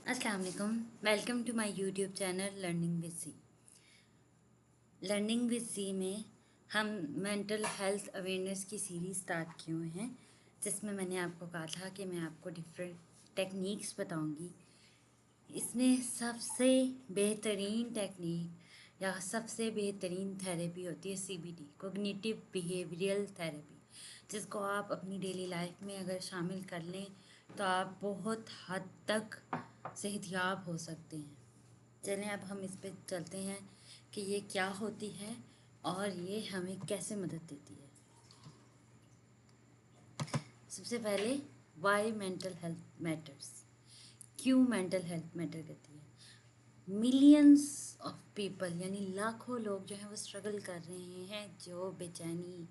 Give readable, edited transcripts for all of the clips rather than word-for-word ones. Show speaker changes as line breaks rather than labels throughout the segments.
अस्सलाम वालेकुम। Welcome to my YouTube channel learning with C. Learning with C में हम मेंटल हेल्थ अवेयरनेस की सीरीज़ स्टार्ट किए हुए हैं, जिसमें मैंने आपको कहा था कि मैं आपको डिफरेंट टेक्निक्स बताऊंगी। इसमें सबसे बेहतरीन टेक्निक या सबसे बेहतरीन थेरेपी होती है CBT, कोग्निटिव बिहेवियरल थेरेपी, जिसको आप अपनी डेली लाइफ में अगर शामिल कर लें तो आप बहुत हद तक सेहतयाब हो सकते हैं। चलें अब हम इस पे चलते हैं कि ये क्या होती है और ये हमें कैसे मदद देती है। सबसे पहले, वाई मेंटल हेल्थ मैटर्स, क्यों मेंटल हेल्थ मैटर करती है। मिलियंस ऑफ पीपल यानी लाखों लोग जो हैं वो स्ट्रगल कर रहे हैं, जो बेचैनी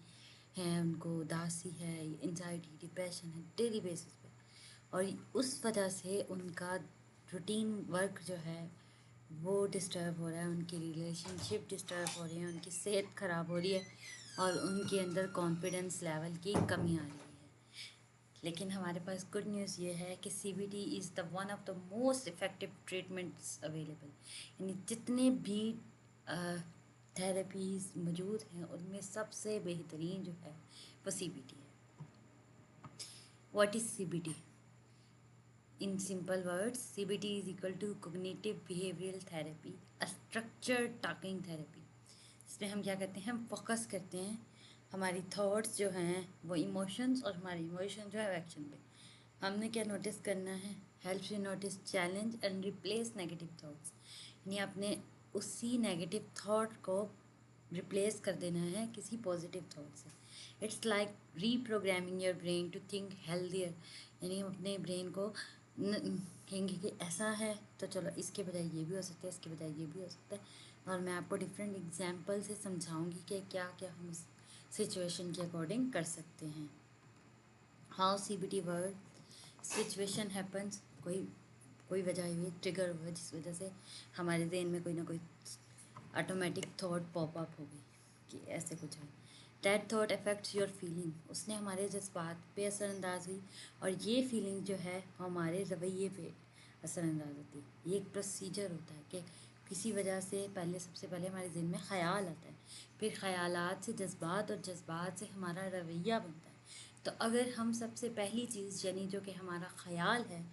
है, उनको उदासी है, एंजाइटी, डिप्रेशन है डेली बेसिस पे, और उस वजह से उनका रूटीन वर्क जो है वो डिस्टर्ब हो रहा है, उनकी रिलेशनशिप डिस्टर्ब हो रही है, उनकी सेहत ख़राब हो रही है और उनके अंदर कॉन्फिडेंस लेवल की कमी आ रही है। लेकिन हमारे पास गुड न्यूज़ ये है कि CBT is the one of the most effective treatments available. यानी जितने भी थेरेपीज़ मौजूद हैं उनमें सबसे बेहतरीन जो है वो CBT है। What is CBT? In simple words, CBT is equal to cognitive behavioral therapy, a structured talking therapy. इसमें हम क्या करते हैं, हम फोकस करते हैं हमारी थॉट्स जो हैं वो इमोशंस और हमारी इमोशन जो है एक्शन पे। हमने क्या नोटिस करना है, help you notice challenge and replace negative thoughts. यानी अपने उसी नेगेटिव थॉट को रिप्लेस कर देना है किसी पॉजिटिव थॉट से। It's like reprogramming your brain to think healthier. यानी हम अपने ब्रेन को कहेंगे कि ऐसा है तो चलो इसके बजाय ये भी हो सकता है, इसके बजाय ये भी हो सकता है, और मैं आपको डिफरेंट एग्जांपल से समझाऊंगी कि क्या क्या हम इस सिचुएशन के अकॉर्डिंग कर सकते हैं। How CBT work, situation happens, कोई कोई वजह हुई, ट्रिगर हुआ जिस वजह से हमारे ब्रेन में कोई ना कोई ऑटोमेटिक थॉट पॉप अप हो गई कि ऐसे कुछ है। That thought affects your feeling, उसने हमारे जज्बात पे असरअंदाज हुई और ये फीलिंग जो है हमारे रवैये पे असरअंदाज होती है। ये एक प्रोसीजर होता है कि किसी वजह से पहले, सबसे पहले हमारे ज़हन में ख़याल आता है, फिर ख़यालात से जज्बात और जज्बात से हमारा रवैया बनता है। तो अगर हम सबसे पहली चीज़ यानी जो कि हमारा ख़याल है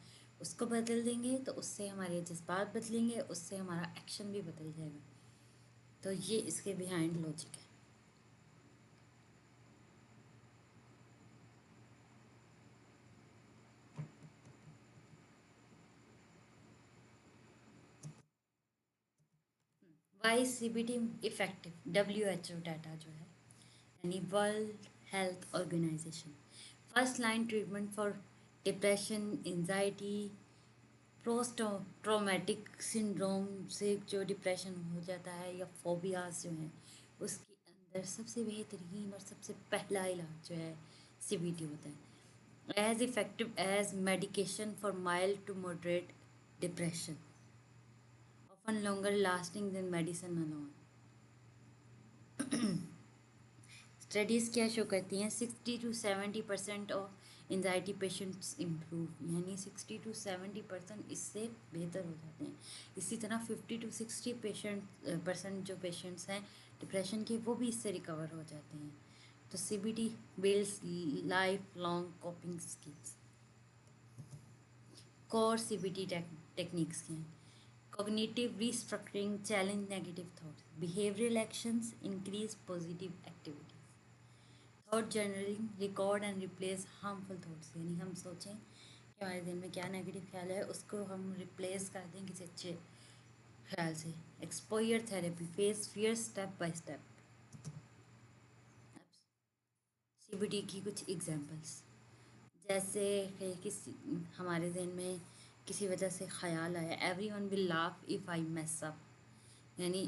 उसको बदल देंगे तो उससे हमारे जज्बात बदलेंगे, उससे हमारा एक्शन भी बदल जाएगा। तो ये इसके बिहाइंड लॉजिक है। Why CBT effective, WHO data जो है, यानी world health organisation, first line treatment for depression, anxiety, post traumatic syndrome से जो डिप्रेशन हो जाता है या फोबियाज जो हैं, उसके अंदर सबसे बेहतरीन और सबसे पहला इलाज जो है CBT होता है। As effective as medication for mild to moderate depression, often longer lasting than medicine alone. Studies क्या शो करती हैं, 60 to 70% of anxiety patients improve, यानी 60 to 70% इससे बेहतर हो जाते हैं। इसी तरह 50 to 60% जो पेशेंट्स हैं डिप्रेशन के, वो भी इससे रिकवर हो जाते हैं। तो CBT builds life long coping skills. Core CBT techniques के हैं, cognitive restructuring, challenge negative thoughts, behavioral actions, increase positive activities, thought journaling, record and replace harmful thoughts। यानी हम सोचें कि हमारे दिन में क्या नेगेटिव ख्याल है, उसको हम रिप्लेस कर दें किसी अच्छे ख्याल से। Exposure therapy, face fear step by step. CBT की कुछ एग्जांपल्स, जैसे कि किसी हमारे जहन में किसी वजह से ख्याल आया, everyone will laugh if I mess up, यानी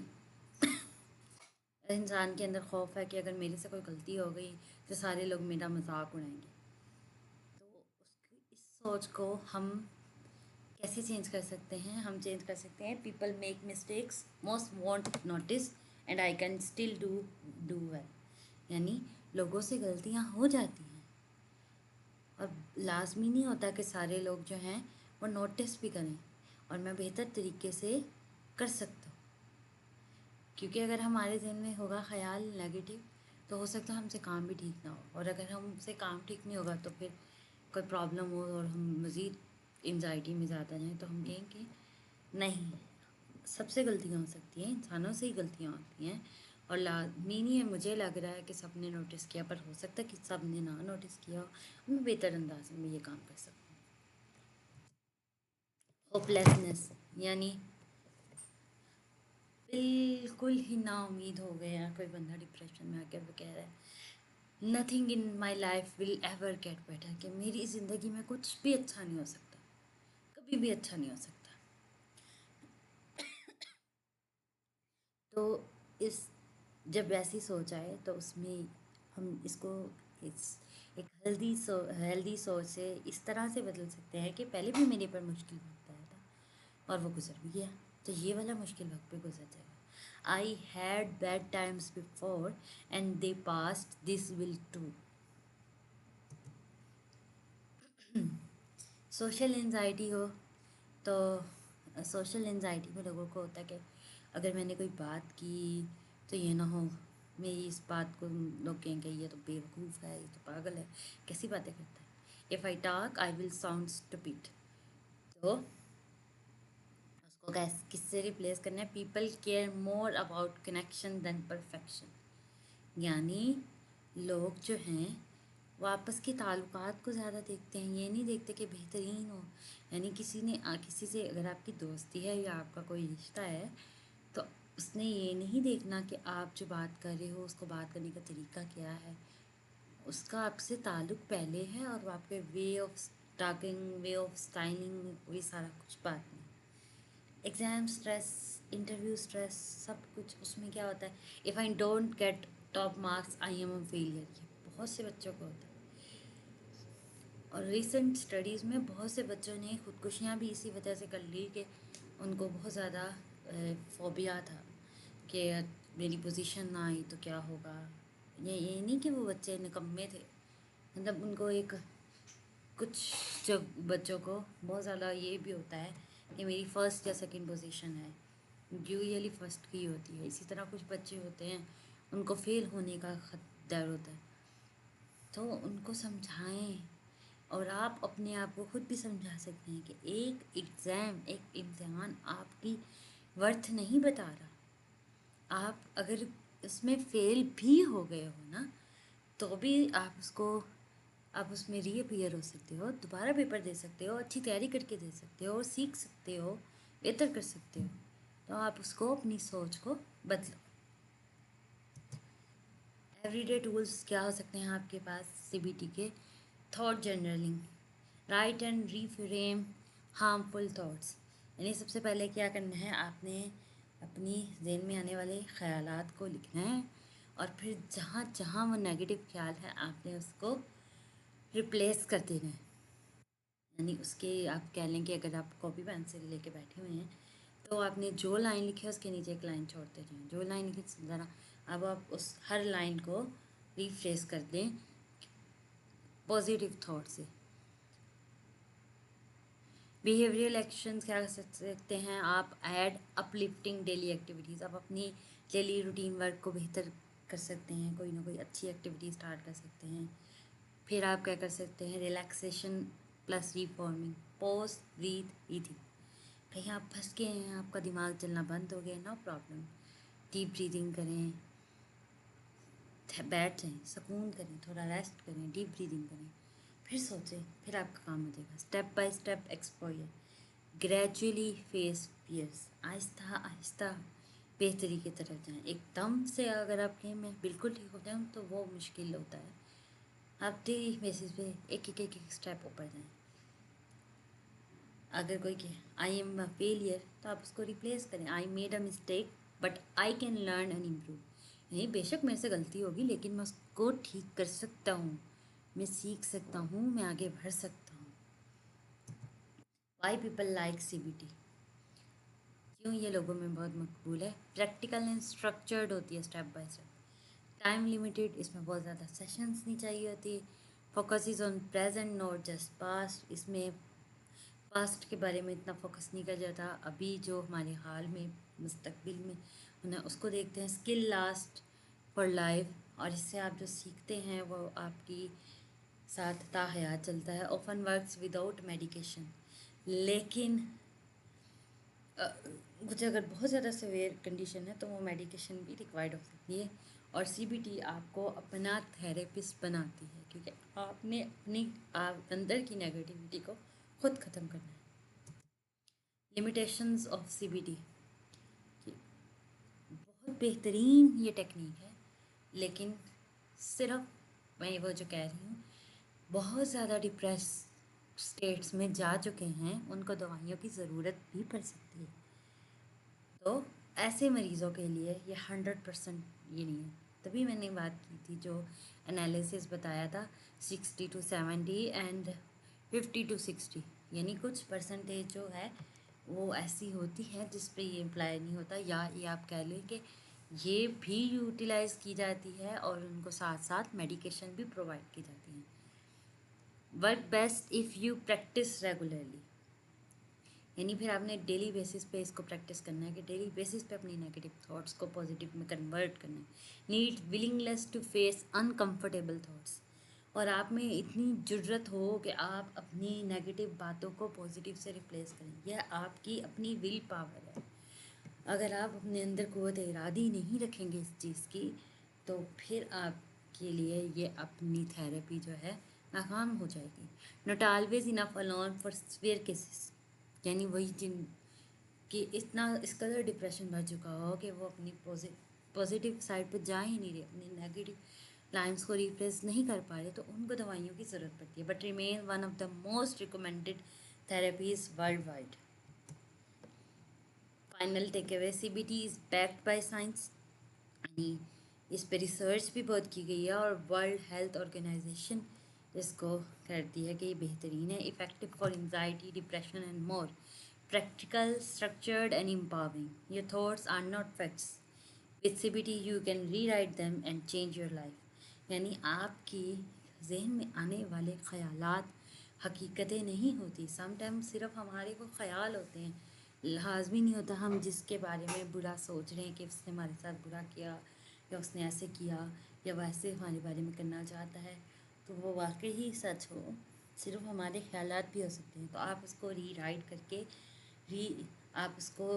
इंसान के अंदर खौफ है कि अगर मेरे से कोई गलती हो गई तो सारे लोग मेरा मजाक उड़ाएंगे। तो उसकी इस सोच को हम कैसे चेंज कर सकते हैं, हम चेंज कर सकते हैं, people make mistakes most want notice and I can still do well. यानी लोगों से गलतियाँ हो जाती हैं और लाजमी नहीं होता कि सारे लोग जो हैं वो नोटिस भी करें। और मैं बेहतर तरीके से कर सकता हूँ। क्योंकि अगर हमारे जहन में होगा ख़याल नेगेटिव तो हो सकता है हमसे काम भी ठीक ना हो, और अगर हमसे काम ठीक नहीं होगा तो फिर कोई प्रॉब्लम हो और हम मज़ीद एंजाइटी में ज़्यादा जाएँ तो हम कहेंगे नहीं, सबसे गलतियाँ हो सकती हैं, इंसानों से ही गलतियाँ होती हैं, और लाज़मी नहीं है, मुझे लग रहा है कि सब ने नोटिस किया, पर हो सकता है कि सब ने ना नोटिस किया हो, मैं बेहतर अंदाज में ये काम कर सकूँ। होपलेसनेस यानी बिल्कुल ही नाउम्मीद हो गए हैं, कोई बंदा डिप्रेशन में आकर वो कह रहा है nothing in my life will ever get better, कि मेरी ज़िंदगी में कुछ भी अच्छा नहीं हो सकता, कभी भी अच्छा नहीं हो सकता। तो इस जब ऐसी सोच आए तो उसमें हम इसको इस एक हेल्दी सोच से इस तरह से बदल सकते हैं कि पहले भी मेरे पर मुश्किल वक्त आया था और वो गुजर भी गया, तो ये वाला मुश्किल वक्त भी गुजर जाएगा। I had bad times before and they passed, this will too. Social anxiety हो तो सोशल एंजाइटी में लोगों को होता है कि अगर मैंने कोई बात की तो ये ना हो मेरी इस बात को लोग कहेंगे ये तो बेवकूफ़ है, ये तो पागल है, कैसी बातें करता है। If I talk I will sound stupid. तो उसको किससे रिप्लेस करना है? People care more about connection than perfection. यानी लोग जो हैं वो आपस के ताल्लुकात को ज़्यादा देखते हैं, ये नहीं देखते कि बेहतरीन हो। यानी किसी ने किसी से अगर आपकी दोस्ती है या आपका कोई रिश्ता है तो उसने ये नहीं देखना कि आप जो बात कर रहे हो उसको बात करने का तरीका क्या है, उसका आपसे ताल्लुक़ पहले है और वो आपके way of talking, way of styling, ये सारा कुछ बात नहीं। एग्ज़ाम स्ट्रेस, इंटरव्यू स्ट्रेस, सब कुछ उसमें क्या होता है, if I don't get top marks I am a failure, ये बहुत से बच्चों को होता है। और रिसेंट स्टडीज़ में बहुत से बच्चों ने ख़ुदकुशियाँ भी इसी वजह से कर ली कि उनको बहुत ज़्यादा फोबिया था कि मेरी पोजीशन ना आई तो क्या होगा। ये नहीं कि वो बच्चे निकम्मे थे, मतलब उनको एक कुछ जो बच्चों को बहुत ज़्यादा ये भी होता है कि मेरी फ़र्स्ट या सेकंड पोजीशन है, यूजुअली फ़र्स्ट की होती है। इसी तरह कुछ बच्चे होते हैं उनको फ़ेल होने का डर होता है, तो उनको समझाएं। और आप अपने आप को खुद भी समझा सकते हैं कि एक एग्ज़ाम, एक इम्तिहान आपकी वर्थ नहीं बता रहा। आप अगर उसमें फ़ेल भी हो गए हो ना तो भी आप उसमें रीअपीयर हो सकते हो, दोबारा पेपर दे सकते हो, अच्छी तैयारी करके दे सकते हो, सीख सकते हो, बेहतर कर सकते हो। तो आप उसको अपनी सोच को बदलो। एवरीडे टूल्स क्या हो सकते हैं आपके पास सीबीटी के? Thought journaling, right and reframe harmful thoughts. यानी सबसे पहले क्या करना है, आपने अपनी ज़हन में आने वाले ख़यालात को लिखना है और फिर जहाँ जहाँ वो नेगेटिव ख्याल है आपने उसको रिप्लेस कर देना है। यानी उसके आप कह लें कि अगर आप कॉपी पेंसिल लेके बैठे हुए हैं तो आपने जो लाइन लिखी है उसके नीचे एक लाइन छोड़ते जाएं, जो लाइन लिखी ज़रा अब आप उस हर लाइन को रिफ्रेश कर दें पॉजिटिव थॉट से। बिहेवियरल एक्शंस क्या कर सकते हैं आप? ऐड अपलिफ्टिंग डेली एक्टिविटीज़, आप अपनी डेली रूटीन वर्क को बेहतर कर सकते हैं, कोई ना कोई अच्छी एक्टिविटी स्टार्ट कर सकते हैं। फिर आप क्या कर सकते हैं? Relaxation plus reforming, pause, breathe, rethink. कहीं आप फंस गए हैं, आपका दिमाग चलना बंद हो गया, नो प्रॉब्लम, डीप ब्रीदिंग करें, बैठ जाएं, सुकून करें, थोड़ा रेस्ट करें, डीप ब्रीदिंग करें, फिर सोचें, फिर आपका काम हो जाएगा। Step by step exposure, gradually face fears, आहिस्ता आहिस्ता बेहतरी की तरफ जाएं। एकदम से अगर आप कहें मैं बिल्कुल ठीक हो जाऊँ तो वो मुश्किल होता है। आप डेली बेसिस पे एक एक स्टेप ऊपर जाएं। अगर कोई कहे आई एम अ फेलियर तो आप उसको रिप्लेस करें I made a mistake but I can learn and improve. नहीं, बेशक मेरे से गलती होगी लेकिन मैं उसको ठीक कर सकता हूँ, मैं सीख सकता हूँ, मैं आगे बढ़ सकता हूँ। वाई पीपल लाइक सीबीटी, क्यों ये लोगों में बहुत मकबूल है? प्रैक्टिकल एंड स्ट्रक्चर्ड होती है, step by step, time limited, इसमें बहुत ज़्यादा सेशंस नहीं चाहिए होती, focus is on present not just passed, इसमें पास्ट के बारे में इतना फोकस नहीं किया जाता, अभी जो हमारे हाल में मुस्तकबिल में होना उसको देखते हैं। स्किल लास्ट फॉर लाइफ, और इससे आप जो सीखते हैं वो आपकी साथ ताहयात चलता है। ऑफन वर्क्स विदाउट मेडिकेशन, लेकिन कुछ अगर बहुत ज़्यादा सीवियर कंडीशन है तो वो मेडिकेशन भी रिक्वायर्ड हो सकती है। और सीबीटी आपको अपना थेरेपिस्ट बनाती है, क्योंकि आपने अपनी आप अंदर की नेगेटिविटी को खुद ख़त्म करना है। लिमिटेशंस ऑफ सीबीटी, बहुत बेहतरीन ये टेक्निक है, लेकिन सिर्फ मैं वो जो कह रही हूँ, बहुत ज़्यादा डिप्रेस स्टेट्स में जा चुके हैं उनको दवाइयों की ज़रूरत भी पड़ सकती है। तो ऐसे मरीज़ों के लिए ये 100% ये नहीं है। तभी मैंने बात की थी जो एनालिसिस बताया था 60 to 70 एंड 50 to 60, यानी कुछ परसेंटेज जो है वो ऐसी होती है जिस पे ये अप्लाई नहीं होता, या ये आप कह लें कि ये भी यूटिलाइज़ की जाती है और उनको साथ साथ मेडिकेशन भी प्रोवाइड की जाती है। Work best if you practice regularly, यानी फिर आपने डेली बेसिस पे इसको प्रैक्टिस करना है कि डेली बेसिस पे अपनी नेगेटिव थॉट्स को पॉजिटिव में कन्वर्ट करना है। Need willingness to face uncomfortable thoughts, और आप में इतनी ज़रूरत हो कि आप अपनी नेगेटिव बातों को पॉजिटिव से रिप्लेस करें। यह आपकी अपनी विल पावर है। अगर आप अपने अंदर क़ुव्वत इरादी नहीं रखेंगे इस चीज़ की, तो फिर आपके लिए ये अपनी थेरेपी जो है नाकाम हो जाएगी। Not always enough alone for severe cases, यानी वही जिन कि इतना इस कदर डिप्रेशन बढ़ चुका हो कि वो अपनी पॉजिटिव साइड पर जा ही नहीं रहे, अपनी नेगेटिव लाइन्स को रिप्लेस नहीं कर पा रहे, तो उनको दवाइयों की ज़रूरत पड़ती है। But remain one of the most recommended therapies worldwide. Final takeaway, CBT is backed by science, यानी इस पर रिसर्च भी बहुत की गई है और वर्ल्ड हेल्थ ऑर्गेनाइजेशन इसको कहती है कि ये बेहतरीन है। Effective for anxiety, depression and more, practical, structured and empowering. Your thoughts are not facts. With CBT you can rewrite them and change your life. यानी आपकी जहन में आने वाले ख़यालात हकीकतें नहीं होती। समटाइम्स सिर्फ हमारे को ख़याल होते हैं, लाजमी नहीं होता हम जिसके बारे में बुरा सोच रहे हैं कि उसने हमारे साथ बुरा किया या उसने ऐसे किया या वैसे हमारे बारे में करना चाहता है, तो वो वाकई ही सच हो। सिर्फ हमारे ख़यालात भी हो सकते हैं। तो आप उसको रीराइट करके आप उसको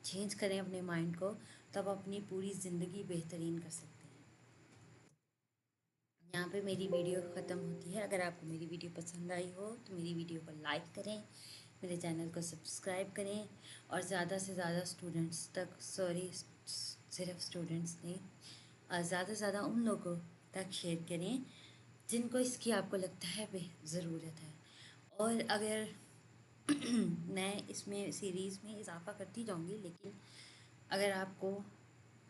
चेंज करें अपने माइंड को, तब अपनी पूरी ज़िंदगी बेहतरीन कर सकते हैं। यहाँ पे मेरी वीडियो ख़त्म होती है। अगर आपको मेरी वीडियो पसंद आई हो तो मेरी वीडियो को लाइक करें, मेरे चैनल को सब्सक्राइब करें, और ज़्यादा से ज़्यादा स्टूडेंट्स तक, सिर्फ स्टूडेंट्स नहीं, ज़्यादा से ज़्यादा उन लोगों तक शेयर करें जिनको इसकी आपको लगता है ज़रूरत है। और अगर मैं इसमें सीरीज़ में इजाफ़ा करती जाऊँगी, लेकिन अगर आपको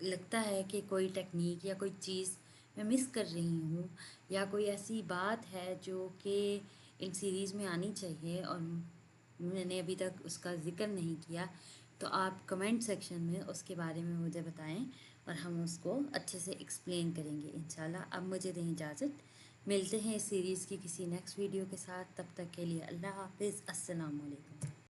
लगता है कि कोई टेक्निक या कोई चीज़ मैं मिस कर रही हूँ, या कोई ऐसी बात है जो कि इन सीरीज़ में आनी चाहिए और मैंने अभी तक उसका ज़िक्र नहीं किया, तो आप कमेंट सेक्शन में उसके बारे में मुझे बताएं और हम उसको अच्छे से एक्सप्लेन करेंगे इंशाल्लाह। अब मुझे दें इजाज़त, मिलते हैं इस सीरीज़ की किसी नेक्स्ट वीडियो के साथ। तब तक के लिए अल्लाह हाफ़िज़, अस्सलाम वालेकुम।